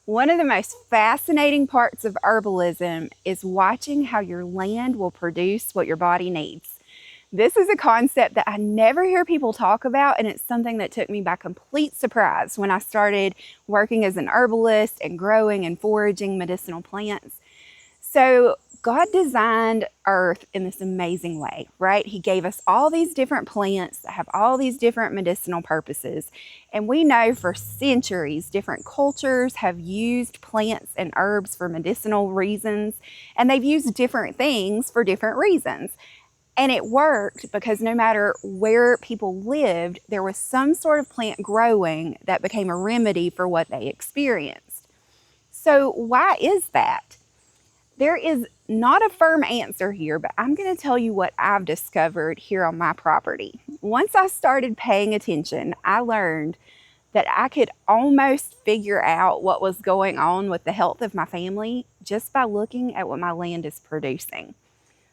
One of the most fascinating parts of herbalism is watching how your land will produce what your body needs. This is a concept that I never hear people talk about, and it's something that took me by complete surprise when I started working as an herbalist and growing and foraging medicinal plants. So God designed earth in this amazing way, right? He gave us all these different plants that have all these different medicinal purposes. And we know for centuries, different cultures have used plants and herbs for medicinal reasons, and they've used different things for different reasons. And it worked because no matter where people lived, there was some sort of plant growing that became a remedy for what they experienced. So why is that? There is not a firm answer here, but I'm going to tell you what I've discovered here on my property. Once I started paying attention, I learned that I could almost figure out what was going on with the health of my family just by looking at what my land is producing.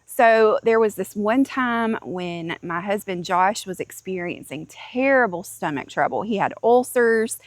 So there was this one time when my husband Josh was experiencing terrible stomach trouble. He had ulcers,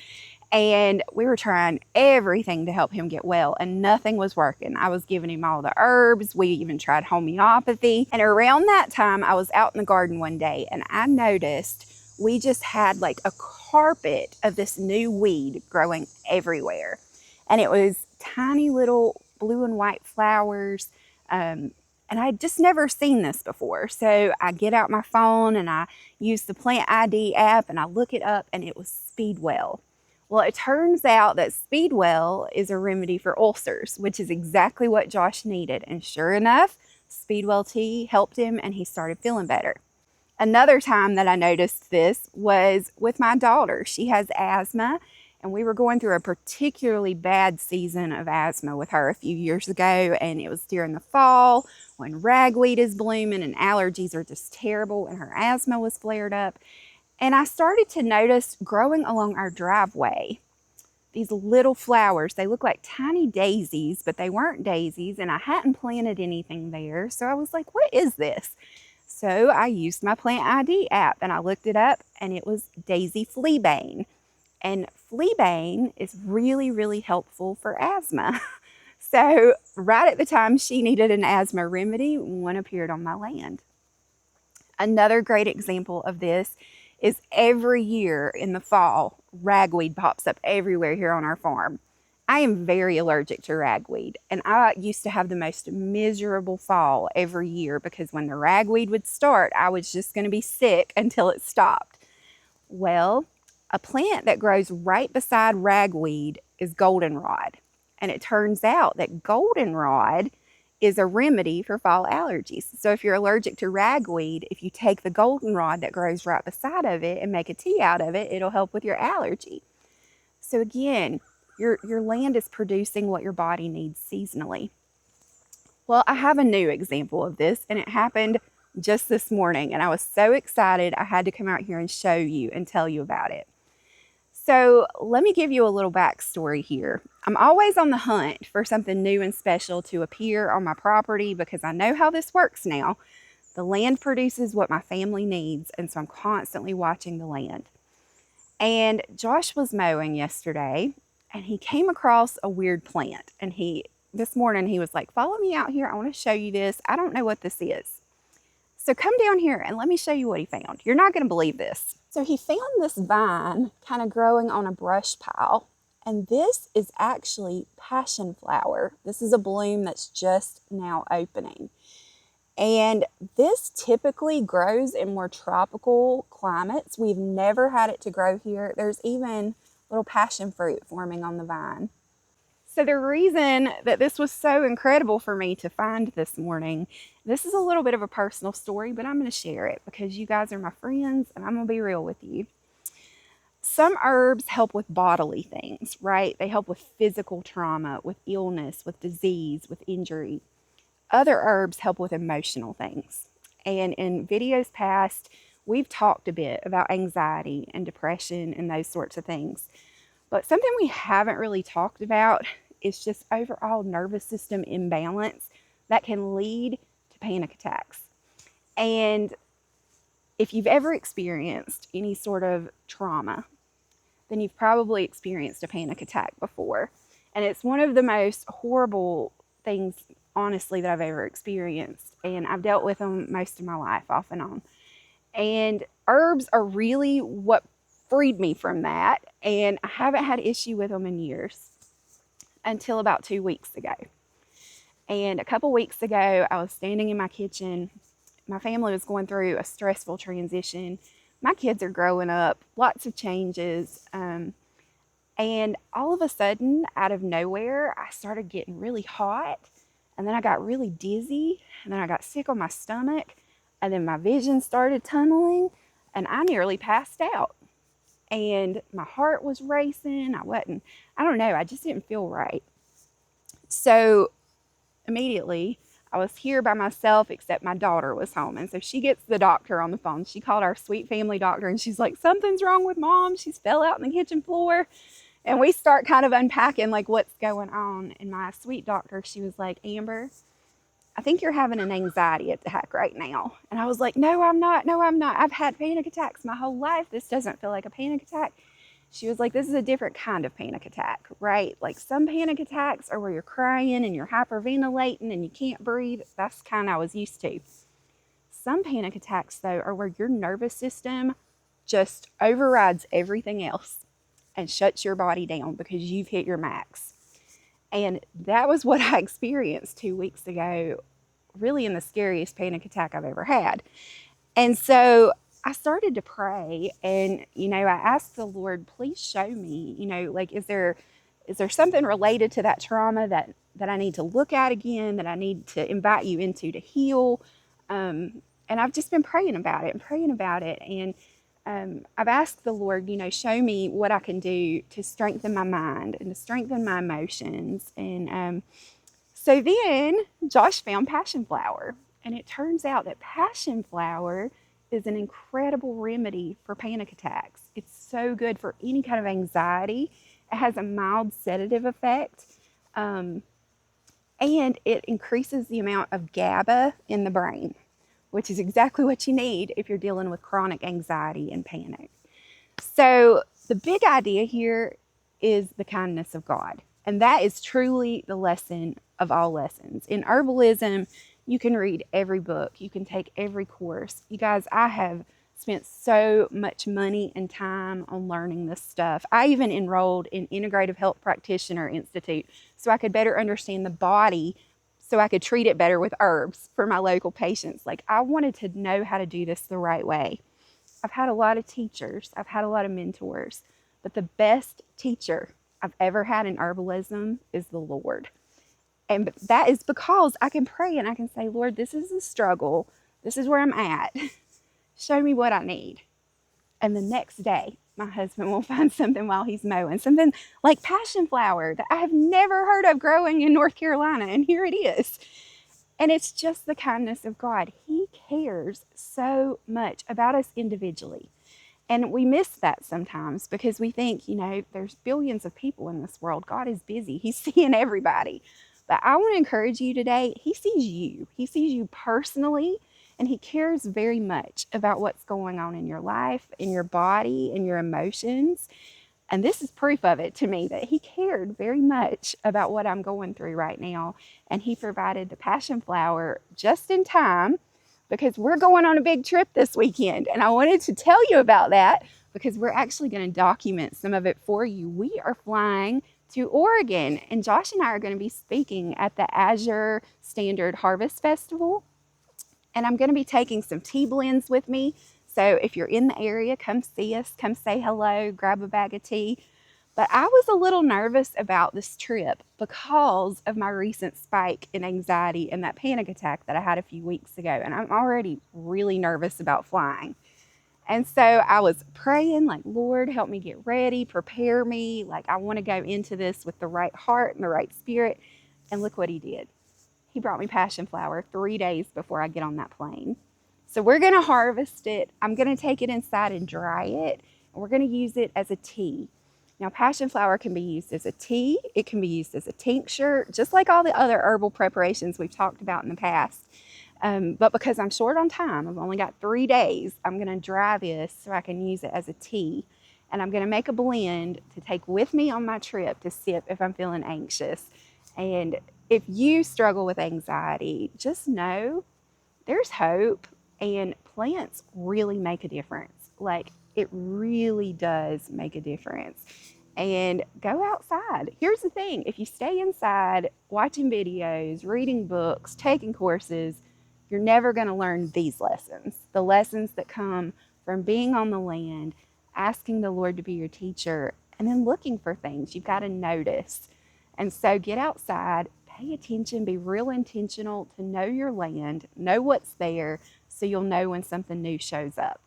and we were trying everything to help him get well, and nothing was working. I was giving him all the herbs. We even tried homeopathy. And around that time, I was out in the garden one day, and I noticed we just had like a carpet of this new weed growing everywhere. And it was tiny little blue and white flowers. And I'd just never seen this before. So I get out my phone and I use the Plant ID app and I look it up, and it was Speedwell. Well, it turns out that Speedwell is a remedy for ulcers, which is exactly what Josh needed. And sure enough, Speedwell tea helped him and he started feeling better. Another time that I noticed this was with my daughter. She has asthma, and we were going through a particularly bad season of asthma with her a few years ago, and it was during the fall when ragweed is blooming and allergies are just terrible, and her asthma was flared up. And I started to notice growing along our driveway these little flowers. They look like tiny daisies, but they weren't daisies, and I hadn't planted anything there. So I was like, what is this? So I used my Plant ID app and I looked it up, and it was daisy fleabane. And fleabane is really, really helpful for asthma. So right at the time she needed an asthma remedy, one appeared on my land. Another great example of this is every year in the fall, ragweed pops up everywhere here on our farm. I am very allergic to ragweed, and I used to have the most miserable fall every year because when the ragweed would start, I was just going to be sick until it stopped. Well, a plant that grows right beside ragweed is goldenrod, and it turns out that goldenrod is a remedy for fall allergies. So if you're allergic to ragweed, if you take the goldenrod that grows right beside of it and make a tea out of it, it'll help with your allergy. So again, your land is producing what your body needs seasonally. Well, I have a new example of this, and it happened just this morning, and I was so excited I had to come out here and show you and tell you about it. So let me give you a little backstory here. I'm always on the hunt for something new and special to appear on my property because I know how this works now. The land produces what my family needs, and so I'm constantly watching the land. And Josh was mowing yesterday, and he came across a weird plant. And this morning he was like, follow me out here. I want to show you this. I don't know what this is. So come down here and let me show you what he found. You're not going to believe this. So he found this vine kind of growing on a brush pile, and this is actually passionflower. This is a bloom that's just now opening. And this typically grows in more tropical climates. We've never had it to grow here. There's even little passion fruit forming on the vine. So the reason that this was so incredible for me to find this morning, this is a little bit of a personal story, but I'm going to share it because you guys are my friends and I'm going to be real with you. Some herbs help with bodily things, right? They help with physical trauma, with illness, with disease, with injury. Other herbs help with emotional things. And in videos past, we've talked a bit about anxiety and depression and those sorts of things. But something we haven't really talked about is just overall nervous system imbalance that can lead to panic attacks. And if you've ever experienced any sort of trauma, then you've probably experienced a panic attack before. And it's one of the most horrible things, honestly, that I've ever experienced. And I've dealt with them most of my life, off and on. And herbs are really what freed me from that. And I haven't had issue with them in years until about 2 weeks ago. And a couple weeks ago, I was standing in my kitchen. My family was going through a stressful transition. My kids are growing up, lots of changes. And all of a sudden, out of nowhere, I started getting really hot. And then I got really dizzy. And then I got sick on my stomach. And then my vision started tunneling. And I nearly passed out. And my heart was racing. I don't know, I just didn't feel right. So immediately, I was here by myself, except my daughter was home. And so she gets the doctor on the phone. She called our sweet family doctor and she's like, something's wrong with mom. She's fell out on the kitchen floor. And we start kind of unpacking like what's going on. And my sweet doctor, she was like, Amber, I think you're having an anxiety attack right now. And I was like, no, I'm not. No, I'm not. I've had panic attacks my whole life. This doesn't feel like a panic attack. She was like, this is a different kind of panic attack, right? Like some panic attacks are where you're crying and you're hyperventilating and you can't breathe. That's the kind I was used to. Some panic attacks, though, are where your nervous system just overrides everything else and shuts your body down because you've hit your max. And that was what I experienced 2 weeks ago, really in the scariest panic attack I've ever had. And so I started to pray and, I asked the Lord, please show me, like, is there something related to that trauma that I need to look at again, that I need to invite you into to heal? And I've just been praying about it. And I've asked the Lord, show me what I can do to strengthen my mind and to strengthen my emotions. And so then Josh found Passionflower. And it turns out that Passionflower is an incredible remedy for panic attacks. It's so good for any kind of anxiety. It has a mild sedative effect. And it increases the amount of GABA in the brain, which is exactly what you need if you're dealing with chronic anxiety and panic. So the big idea here is the kindness of God. And that is truly the lesson of all lessons. In herbalism, you can read every book. You can take every course. You guys, I have spent so much money and time on learning this stuff. I even enrolled in Integrative Health Practitioner Institute so I could better understand the body, so I could treat it better with herbs for my local patients. Like, I wanted to know how to do this the right way. I've had a lot of teachers. I've had a lot of mentors. But the best teacher I've ever had in herbalism is the Lord. And that is because I can pray and I can say, Lord, this is a struggle. This is where I'm at. Show me what I need. And the next day, my husband will find something while he's mowing, something like Passionflower that I have never heard of growing in North Carolina. And here it is. And it's just the kindness of God. He cares so much about us individually. And we miss that sometimes because we think, there's billions of people in this world. God is busy. He's seeing everybody. But I want to encourage you today. He sees you. He sees you personally, and he cares very much about what's going on in your life, in your body, in your emotions. And this is proof of it to me that he cared very much about what I'm going through right now. And he provided the Passionflower just in time because we're going on a big trip this weekend. And I wanted to tell you about that because we're actually going to document some of it for you. We are flying to Oregon, and Josh and I are going to be speaking at the Azure Standard Harvest Festival. And I'm going to be taking some tea blends with me. So if you're in the area, come see us, come say hello, grab a bag of tea. But I was a little nervous about this trip because of my recent spike in anxiety and that panic attack that I had a few weeks ago. And I'm already really nervous about flying. And so I was praying, like, Lord, help me get ready, prepare me. Like, I want to go into this with the right heart and the right spirit. And look what he did. He brought me Passionflower 3 days before I get on that plane. So we're going to harvest it. I'm going to take it inside and dry it. And we're going to use it as a tea. Now, Passionflower can be used as a tea. It can be used as a tincture, just like all the other herbal preparations we've talked about in the past. But because I'm short on time, I've only got 3 days, I'm going to dry this so I can use it as a tea. and I'm going to make a blend to take with me on my trip to sip if I'm feeling anxious. And if you struggle with anxiety, just know there's hope, and plants really make a difference. Like, it really does make a difference. And go outside. Here's the thing, if you stay inside watching videos, reading books, taking courses, you're never going to learn these lessons. The lessons that come from being on the land, asking the Lord to be your teacher, and then looking for things. You've got to notice. And so get outside, pay attention, be real intentional to know your land, know what's there, so you'll know when something new shows up.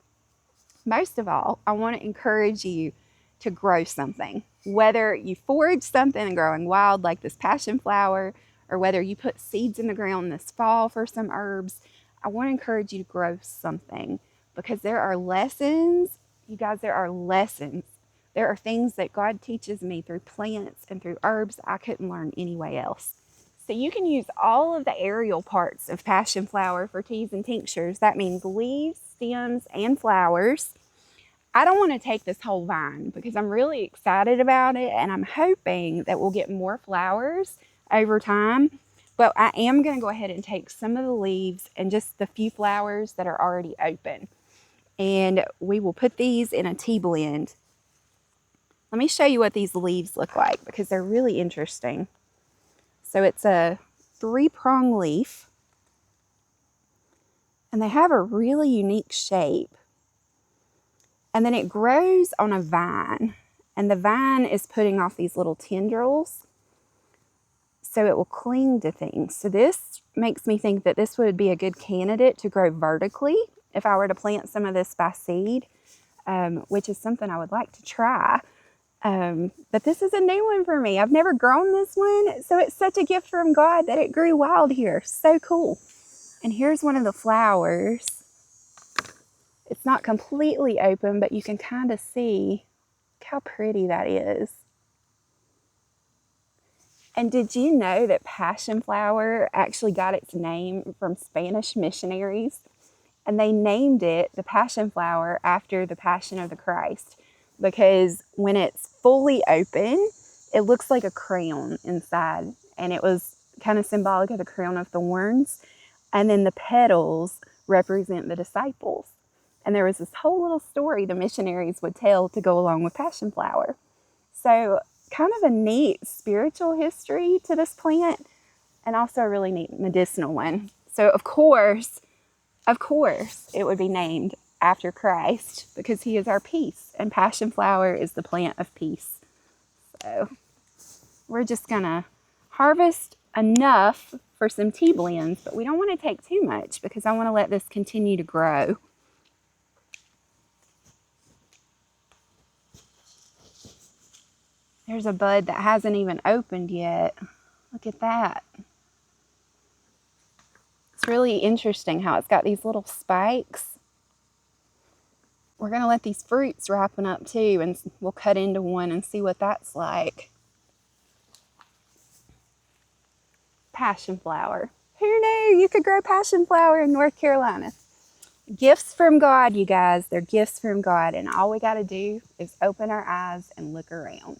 Most of all, I want to encourage you to grow something. Whether you forage something and growing wild like this passionflower, or whether you put seeds in the ground this fall for some herbs, I want to encourage you to grow something, because there are lessons, you guys, there are lessons. There are things that God teaches me through plants and through herbs I couldn't learn anyway else. So you can use all of the aerial parts of passionflower for teas and tinctures. That means leaves, stems, and flowers. I don't want to take this whole vine because I'm really excited about it, and I'm hoping that we'll get more flowers over time. But I am going to go ahead and take some of the leaves and just the few flowers that are already open. And we will put these in a tea blend. Let me show you what these leaves look like, because they're really interesting. So it's a 3-prong leaf, and they have a really unique shape. And then it grows on a vine, and the vine is putting off these little tendrils so it will cling to things. So this makes me think that this would be a good candidate to grow vertically if I were to plant some of this by seed, which is something I would like to try. But this is a new one for me. I've never grown this one, so it's such a gift from God that it grew wild here. So cool. And here's one of the flowers. It's not completely open, but you can kind of see how pretty that is. And did you know that passionflower actually got its name from Spanish missionaries? And they named it the passionflower after the Passion of the Christ, because when it's fully open, it looks like a crown inside. And it was kind of symbolic of the crown of thorns. And then the petals represent the disciples. And there was this whole little story the missionaries would tell to go along with passionflower. So kind of a neat spiritual history to this plant, and also a really neat medicinal one. So of course, it would be named after Christ, because he is our peace, and passionflower is the plant of peace. So we're just gonna harvest enough for some tea blends, but we don't want to take too much because I want to let this continue to grow. There's a bud that hasn't even opened yet. Look at that. It's really interesting how it's got these little spikes. We're going to let these fruits ripen up too, and we'll cut into one and see what that's like. Passionflower. Who knew you could grow passionflower in North Carolina? Gifts from God, you guys. They're gifts from God, and all we got to do is open our eyes and look around.